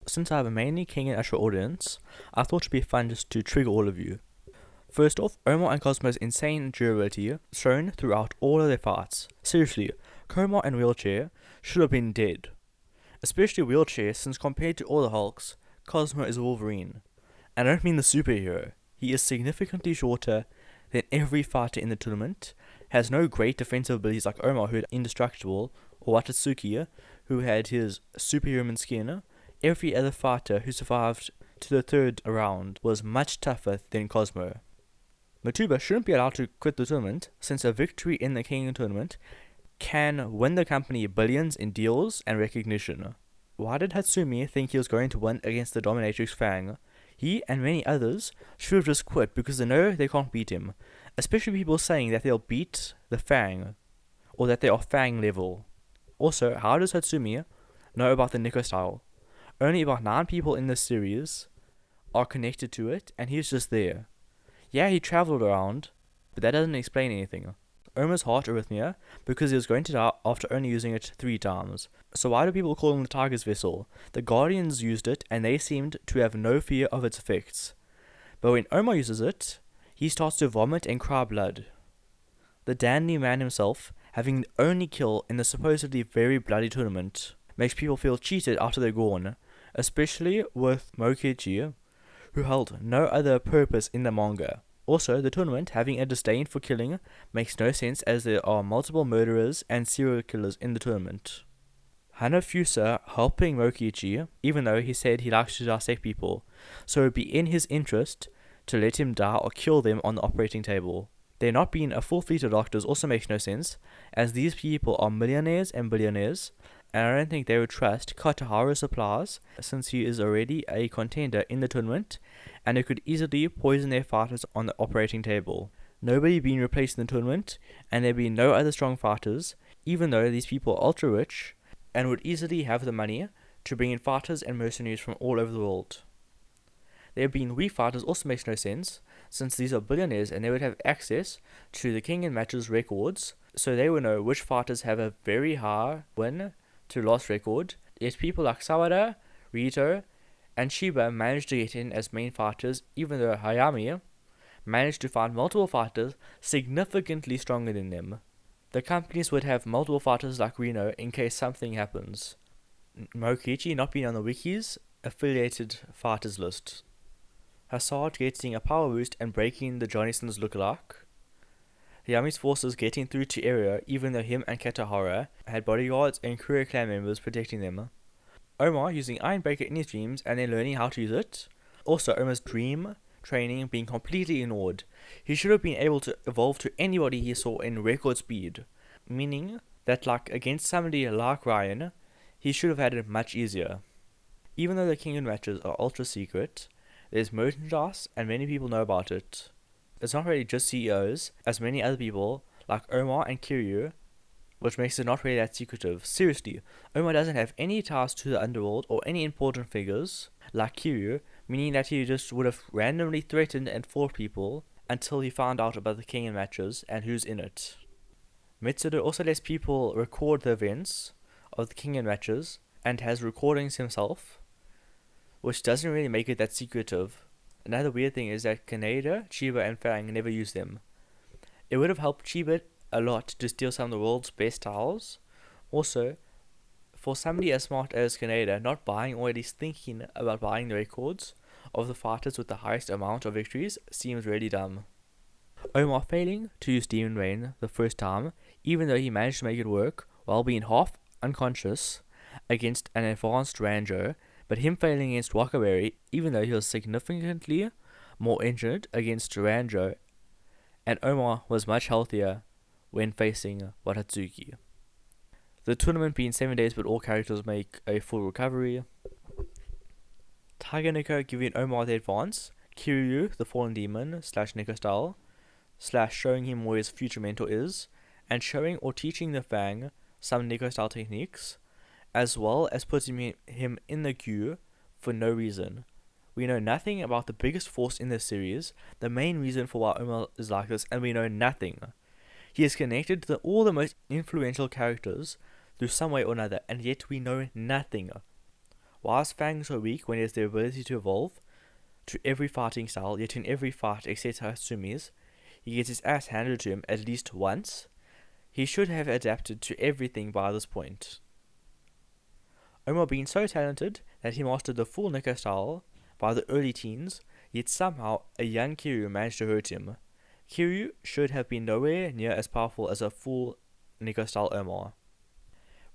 since I have a mainly Kengan Ashura audience, I thought it'd be fun just to trigger all of you. First off, Omar and Cosmo's insane durability shown throughout all of their fights. Seriously, Komar and Wheelchair should have been dead. Especially Wheelchair, since compared to all the Hulks, Cosmo is Wolverine. And I don't mean the superhero. He is significantly shorter than every fighter in the tournament, has no great defensive abilities like Omar, who had indestructible, or Watatsuki, who had his superhuman skin. Every other fighter who survived to the third round was much tougher than Cosmo. Matuba shouldn't be allowed to quit the tournament, since a victory in the Kengan tournament can win the company billions in deals and recognition. Why did Hatsumi think he was going to win against the dominatrix Fang? He and many others should have just quit because they know they can't beat him, especially people saying that they'll beat the Fang, or that they are Fang level. Also, how does Hatsumi know about the Nico style? Only about 9 people in this series are connected to it, and he's just there. Yeah, he travelled around, but that doesn't explain anything. Omar's heart arrhythmia because he was going to die after only using it 3 times. So why do people call him the Tiger's Vessel? The Guardians used it and they seemed to have no fear of its effects. But when Omar uses it, he starts to vomit and cry blood. The dandy man himself, having the only kill in the supposedly very bloody tournament, makes people feel cheated after they're gone, especially with Mokichi, who held no other purpose in the manga. Also, the tournament having a disdain for killing makes no sense as there are multiple murderers and serial killers in the tournament. Hanafusa helping Mokichi, even though he said he likes to dissect people, so it would be in his interest to let him die or kill them on the operating table. There not being a full fleet of doctors also makes no sense, as these people are millionaires and billionaires, and I don't think they would trust Kataharu's supplies, since he is already a contender in the tournament, and it could easily poison their fighters on the operating table. Nobody being replaced in the tournament, and there being no other strong fighters, even though these people are ultra rich, and would easily have the money to bring in fighters and mercenaries from all over the world. There being weak fighters also makes no sense, since these are billionaires and they would have access to the Kengan matches records, so they would know which fighters have a very high win to loss record, yet people like Sawada, Rito, and Shiba managed to get in as main fighters, even though Hayami managed to find multiple fighters significantly stronger than them. The companies would have multiple fighters like Reno in case something happens. Mokichi not being on the wiki's affiliated fighters list. Hassad getting a power boost and breaking the Johnson's lookalike. Hayami's forces getting through to area even though him and Katahara had bodyguards and Kuro clan members protecting them. Omar using Ironbreaker in his dreams and then learning how to use it. Also Omar's dream training being completely ignored. He should have been able to evolve to anybody he saw in record speed, meaning that like against somebody like Ryan, he should have had it much easier. Even though the Kengan matches are ultra secret, there's merchandise and many people know about it. It's not really just CEOs, as many other people, like Omar and Kiryu, which makes it not really that secretive. Seriously, Omar doesn't have any ties to the underworld or any important figures, like Kiryu, meaning that he just would have randomly threatened and fought people until he found out about the Kengan matches and who's in it. Mitsuda also lets people record the events of the Kengan matches and has recordings himself, which doesn't really make it that secretive. Another weird thing is that Kaneda, Chiba, and Fang never use them. It would have helped Chiba a lot to steal some of the world's best styles. Also, for somebody as smart as Kaneda, not buying or at least thinking about buying the records of the fighters with the highest amount of victories seems really dumb. Omar failing to use Demon Rain the first time, even though he managed to make it work while being half unconscious against an advanced Ranjo, but him failing against Wakaberry, even though he was significantly more injured against Ranjo, and Omar was much healthier when facing Watatsuki. The tournament being 7 days but all characters make a full recovery. Tiger Nico giving Omar the advance, Kiryu the fallen demon / Nico style, / showing him where his future mentor is, and showing or teaching the Fang some Nico style techniques, as well as putting him in the queue for no reason. We know nothing about the biggest force in this series, the main reason for why Omar is like this, and we know nothing. He is connected to all the most influential characters through some way or another, and yet we know nothing. Why is Fang so weak when he has the ability to evolve to every fighting style, yet in every fight except Hatsumi's, he gets his ass handed to him at least once? He should have adapted to everything by this point. Omar being so talented that he mastered the full Nico style by the early teens, yet somehow a young Kiryu managed to hurt him. Kiryu should have been nowhere near as powerful as a full Nico style Omar.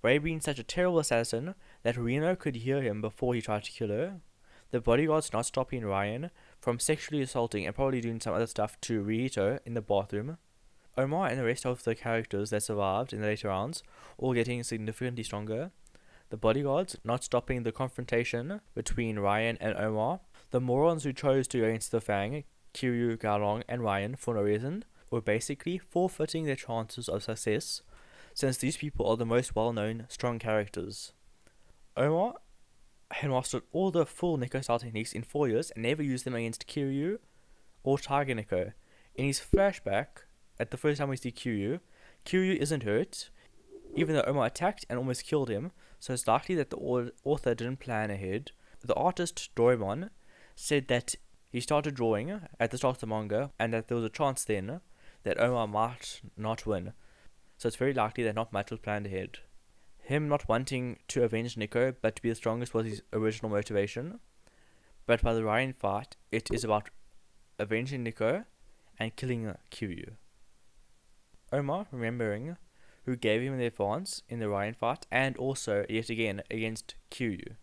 Ray being such a terrible assassin that Reno could hear him before he tried to kill her. The bodyguards not stopping Ryan from sexually assaulting and probably doing some other stuff to Rito in the bathroom. Omar and the rest of the characters that survived in the later rounds all getting significantly stronger. The bodyguards not stopping the confrontation between Ryan and Omar. The morons who chose to go against the Fang, Kiryu, Gaolong, and Ryan for no reason, were basically forfeiting their chances of success, since these people are the most well-known, strong characters. Omar had mastered all the full Nico style techniques in 4 years and never used them against Kiryu or Tiger Nico. In his flashback, at the first time we see Kiryu, Kiryu isn't hurt, even though Omar attacked and almost killed him, so it's likely that the author didn't plan ahead. The artist Doraemon said that he started drawing at the start of the manga and that there was a chance then that Omar might not win, so it's very likely that not much was planned ahead. Him not wanting to avenge Nico but to be the strongest was his original motivation, but by the Ryan fight it is about avenging Nico and killing Kiryu. Omar remembering who gave him the advance in the Ryan fight and also yet again against Kiryu.